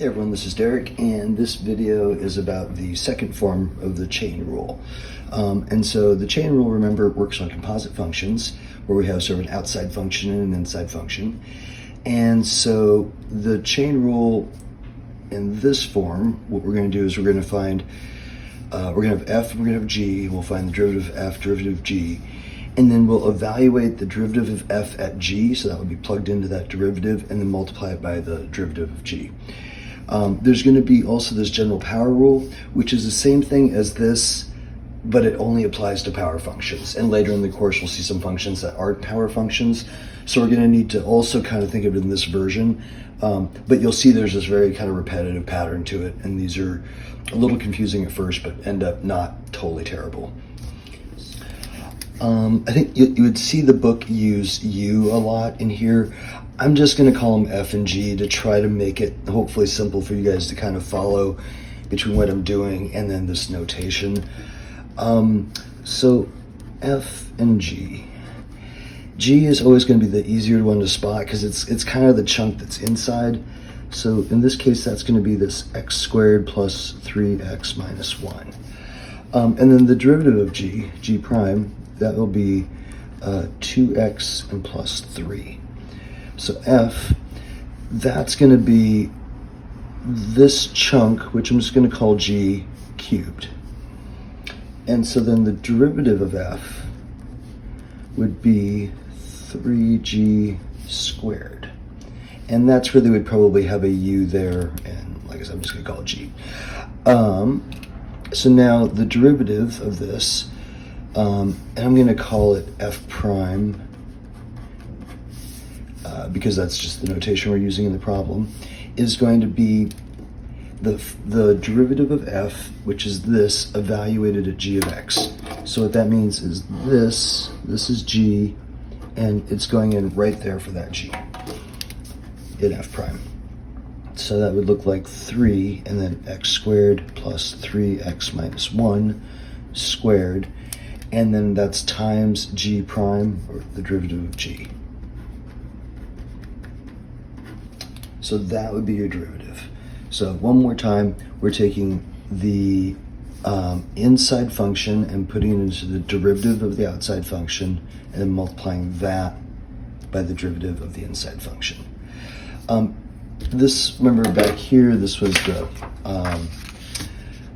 Hey everyone, this is Derek, and this video is about the second form of the chain rule. And so the chain rule, remember, works on composite functions, where we have sort of an outside function and an inside function. And so the chain rule in this form, what we're going to do is we're going to find, we're going to have f and we're going to have g. We'll find the derivative of f, derivative of g. And then we'll evaluate the derivative of f at g, so that would be plugged into that derivative, and then multiply it by the derivative of g. There's going to be also this general power rule, which is the same thing as this, but it only applies to power functions. And later in the course, we'll see some functions that aren't power functions. So we're going to need to also kind of think of it in this version. But you'll see there's this very kind of repetitive pattern to it. And these are a little confusing at first, but end up not totally terrible. I think you would see the book use U a lot in here. I'm just going to call them F and G to try to make it hopefully simple for you guys to kind of follow between what I'm doing and then this notation. So F and G. G is always going to be the easier one to spot because it's kind of the chunk that's inside. So in this case, that's going to be this x squared plus 3x minus 1. And then the derivative of G, G prime, that will be 2x and plus 3. So F, that's going to be this chunk, which I'm just going to call G cubed. And so then the derivative of F would be 3G squared. And that's where they would probably have a U there, and like I said, I'm just going to call it G. So now the derivative of this, and I'm going to call it F prime, because that's just the notation we're using in the problem, is going to be the derivative of f, which is this, evaluated at g of x. So what that means is this is g, and it's going in right there for that g in f prime. So that would look like 3, and then x squared plus 3x minus 1 squared, and then that's times g prime, or the derivative of g. So that would be your derivative. So one more time, we're taking the inside function and putting it into the derivative of the outside function, and then multiplying that by the derivative of the inside function. This, remember back here, this was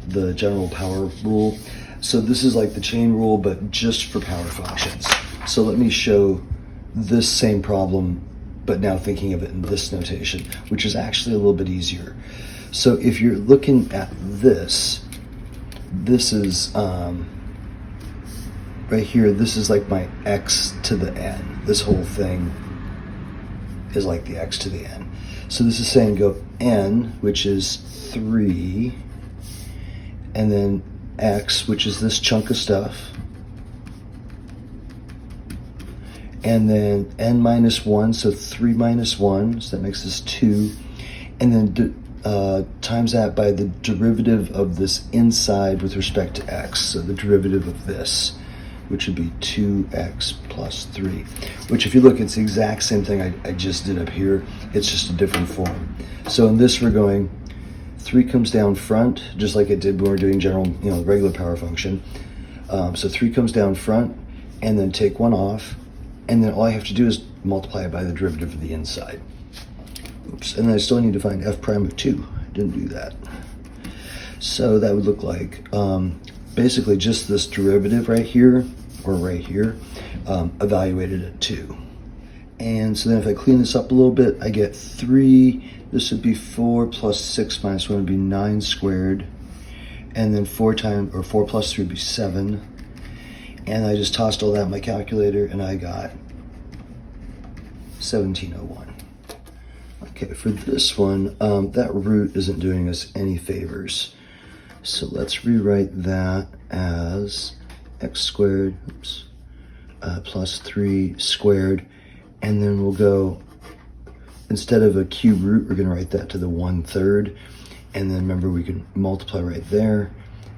the general power rule. So this is like the chain rule, but just for power functions. So let me show this same problem, but now thinking of it in this notation, which is actually a little bit easier. So if you're looking at this is, right here, this is like my x to the n. This whole thing is like the x to the n. So this is saying go n, which is 3, and then x, which is this chunk of stuff, and then n minus 1, so 3 minus 1, so that makes this 2, and then times that by the derivative of this inside with respect to x, so the derivative of this, which would be 2x plus 3, which if you look, it's the exact same thing I just did up here, it's just a different form. So in this we're going 3 comes down front, just like it did when we were doing general, regular power function. So 3 comes down front, and then take 1 off, and then all I have to do is multiply it by the derivative of the inside. Oops, and then I still need to find f prime of 2. I didn't do that. So that would look like basically just this derivative right here, or right here, evaluated at 2. And so then if I clean this up a little bit, I get 3, this would be 4 plus 6 minus 1 would be 9 squared, and then 4 plus 3 would be 7. And I just tossed all that in my calculator, and I got 1701. Okay, for this one, that root isn't doing us any favors. So let's rewrite that as x squared, plus 3 squared, and then we'll go, instead of a cube root, we're going to write that to the 1/3, and then remember we can multiply right there,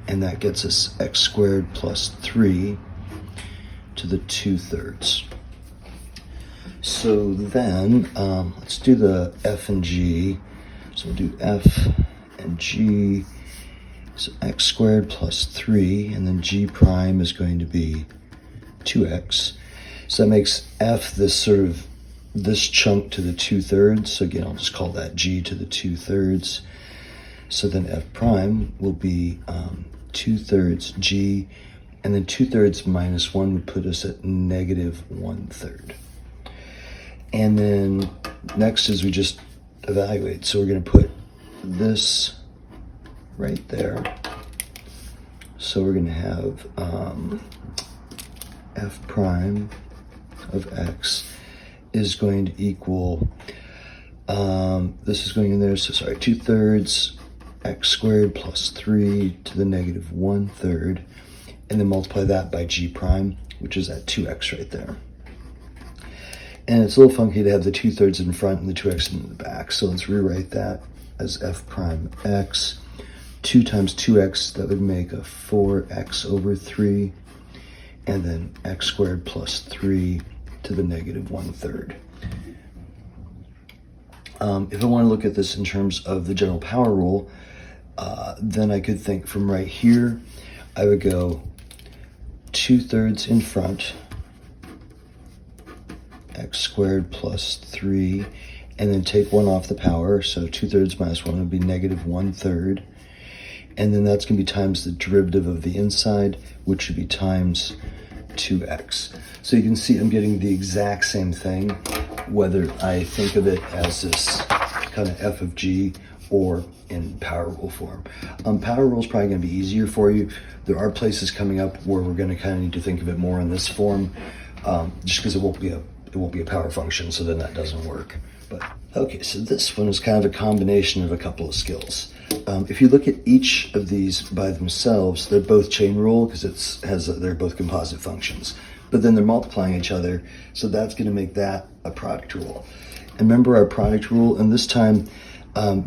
and that gets us x squared plus 3 to the 2/3. So then let's do the f and g. So we'll do f and g. So x squared plus 3, and then g prime is going to be 2x. So that makes f this chunk to the 2/3. So again, I'll just call that g to the 2/3. So then f prime will be 2/3 g, and then 2/3 minus 1 would put us at -1/3. And then next is we just evaluate. So we're going to put this right there. So we're going to have f prime of x is going to equal, this is going in there, so sorry, 2/3 x squared plus 3 to the -1/3, and then multiply that by g prime, which is at 2x right there. And it's a little funky to have the 2/3 in front and the 2x in the back, so let's rewrite that as f prime x. 2 times 2x, that would make a 4x over 3, and then x squared plus 3 to the -1/3. If I want to look at this in terms of the general power rule, then I could think from right here, I would go 2/3 in front, x squared plus 3, and then take 1 off the power, so 2/3 minus 1 would be -1/3. And then that's going to be times the derivative of the inside, which would be times 2x. So you can see I'm getting the exact same thing, whether I think of it as this kind of f of g or in power rule form. Power rule is probably going to be easier for you. There are places coming up where we're going to kind of need to think of it more in this form, just because it won't be a power function, so then that doesn't work. But okay, so this one is kind of a combination of a couple of skills. If you look at each of these by themselves, they're both chain rule because they're both composite functions. But then they're multiplying each other, so that's going to make that a product rule. And remember our product rule, and this time,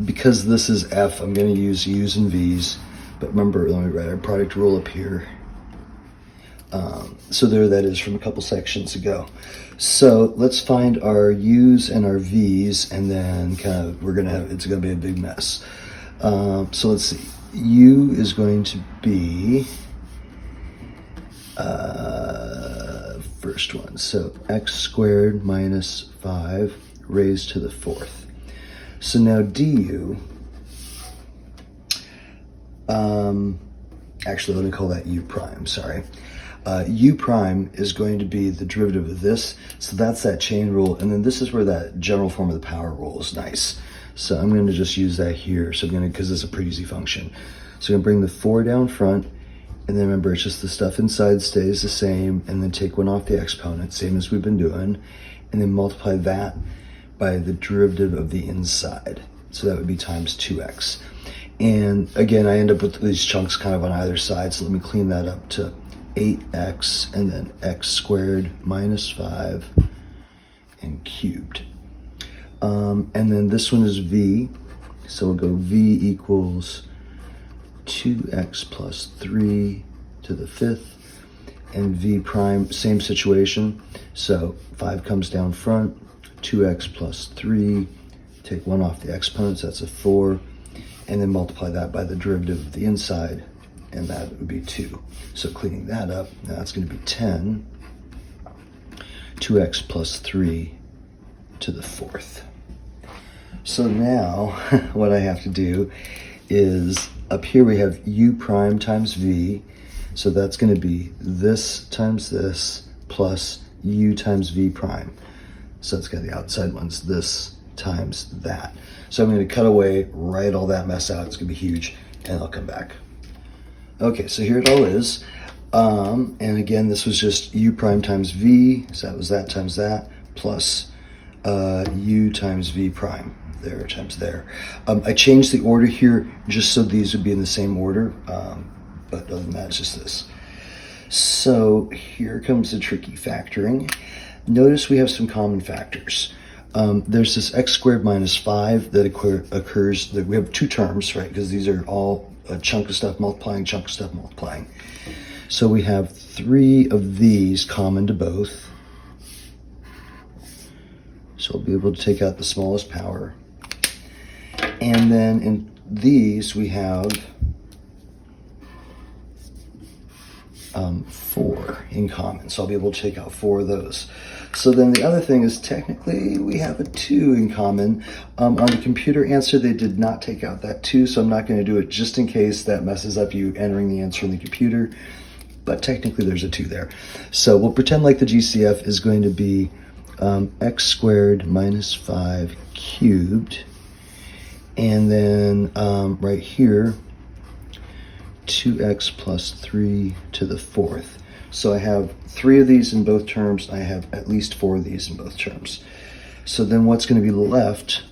because this is f, I'm going to use u's and v's. But remember, let me write our product rule up here. So there that is from a couple sections ago. So let's find our u's and our v's, and then it's going to be a big mess. So let's see. U is going to be first one. So x squared minus 5 raised to the 4th. So now du, actually let me call that u prime, sorry. U prime is going to be the derivative of this, so that's that chain rule, and then this is where that general form of the power rule is nice. So I'm going to just use that here, because it's a pretty easy function. So I'm going to bring the 4 down front, and then remember it's just the stuff inside stays the same, and then take 1 off the exponent, same as we've been doing, and then multiply that by the derivative of the inside. So that would be times 2x. And again, I end up with these chunks kind of on either side, so let me clean that up to 8x and then x squared minus 5 and cubed. And then this one is v, so we'll go v equals 2x plus 3 to the 5th, and v prime, same situation, so 5 comes down front, 2x plus 3, take 1 off the exponents, that's a 4, and then multiply that by the derivative of the inside, and that would be 2. So cleaning that up, now that's going to be 10, 2x plus 3 to the 4th. So now what I have to do is, up here we have u prime times v, so that's going to be this times this plus u times v prime. So it's got the outside ones, this times that. So I'm going to cut away, write all that mess out, it's going to be huge, and I'll come back. Okay, so here it all is. And again, this was just u prime times v, so that was that times that, plus u times v prime, there times there. I changed the order here just so these would be in the same order, but other than that, it's just this. So here comes the tricky factoring. Notice we have some common factors. There's this x squared minus 5 that occurs, that we have 2 terms, right? Because these are all a chunk of stuff multiplying, chunk of stuff multiplying. So we have 3 of these common to both. So we'll be able to take out the smallest power. And then in these we have 4 in common. So I'll be able to take out 4 of those. So then the other thing is technically we have a 2 in common. On the computer answer, they did not take out that 2, so I'm not going to do it just in case that messes up you entering the answer in the computer. But technically there's a 2 there. So we'll pretend like the GCF is going to be x squared minus 5 cubed. And then right here, 2x plus 3 to the 4th. So I have 3 of these in both terms. I have at least 4 of these in both terms. So then what's going to be left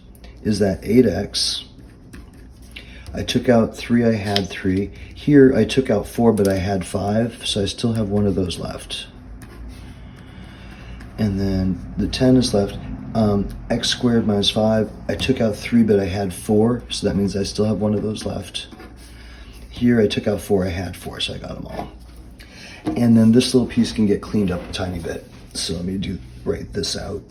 is that 8x. I took out 3, I had 3. Here I took out 4, but I had 5, so I still have 1 of those left. And then the 10 is left. X squared minus 5. I took out 3, but I had 4, so that means I still have 1 of those left. Here I took out 4, I had 4, so I got them all. And then this little piece can get cleaned up a tiny bit. So let me write this out.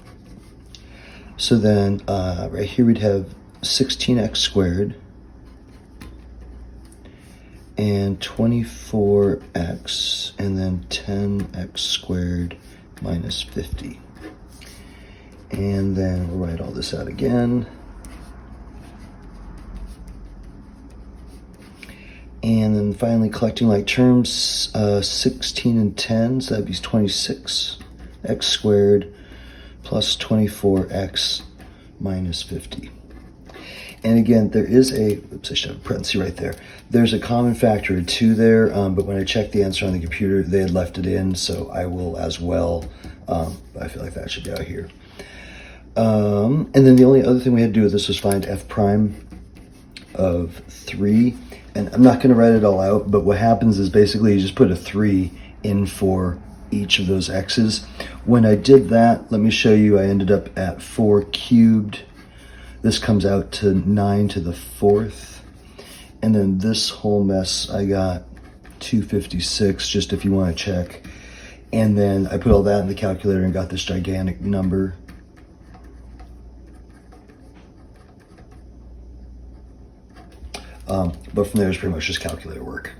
So then right here we'd have 16x squared and 24x, and then 10x squared minus 50. And then we'll write all this out again. And then finally collecting like terms, 16 and 10, so that'd be 26 x squared plus 24x minus 50. And again, there is oops, I should have a parenthesis right there. There's a common factor of 2 there, but when I checked the answer on the computer, they had left it in, so I will as well. I feel like that should be out here. And then the only other thing we had to do with this was find f prime of 3. And I'm not going to write it all out, but what happens is basically you just put a 3 in for each of those x's. When I did that, let me show you, I ended up at 4 cubed. This comes out to 9 to the 4th. And then this whole mess, I got 256, just if you want to check. And then I put all that in the calculator and got this gigantic number. But from there, it's pretty much just calculator work.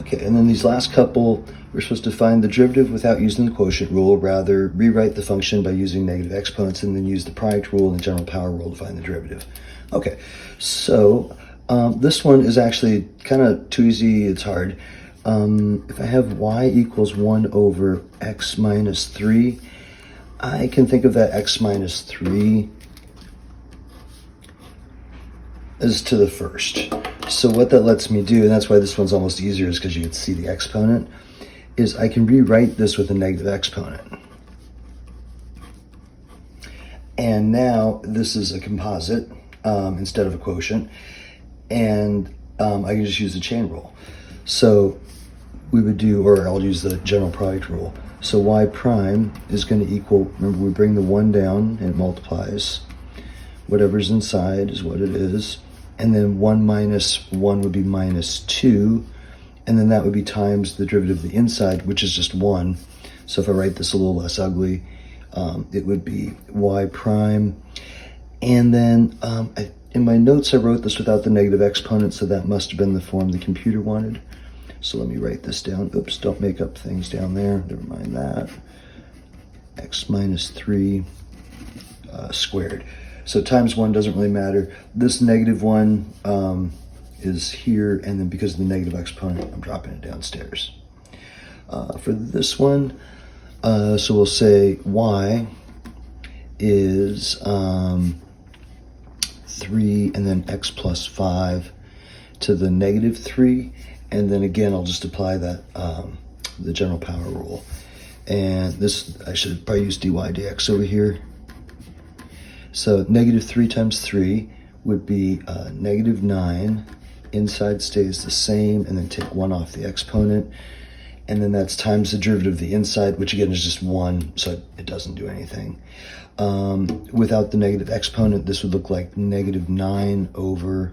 Okay, and then these last couple, we're supposed to find the derivative without using the quotient rule, rather rewrite the function by using negative exponents and then use the product rule and the general power rule to find the derivative. Okay, so this one is actually kind of too easy, it's hard. If I have y equals 1 over x minus 3, I can think of that x minus 3 as to the first. So what that lets me do, and that's why this one's almost easier, is because you can see the exponent, is I can rewrite this with a negative exponent. And now this is a composite instead of a quotient, and I can just use the chain rule. So we would do, or I'll use the general product rule. So y prime is going to equal, remember we bring the 1 down and it multiplies. Whatever's inside is what it is. And then 1 minus 1 would be minus 2. And then that would be times the derivative of the inside, which is just 1. So if I write this a little less ugly, it would be y prime. And then in my notes, I wrote this without the negative exponent, so that must have been the form the computer wanted. So let me write this down. Oops, don't make up things down there. Never mind that. X minus 3 squared. So times 1 doesn't really matter. This negative 1 is here, and then because of the negative exponent, I'm dropping it downstairs. For this one, so we'll say y is 3 and then x plus 5 to the negative 3. And then again, I'll just apply that, the general power rule. And this, I should probably use dy dx over here. So negative 3 times 3 would be negative 9. Inside stays the same, and then take 1 off the exponent. And then that's times the derivative of the inside, which again is just 1, so it doesn't do anything. Without the negative exponent, this would look like negative 9 over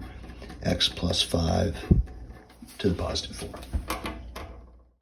x plus 5 to the positive 4.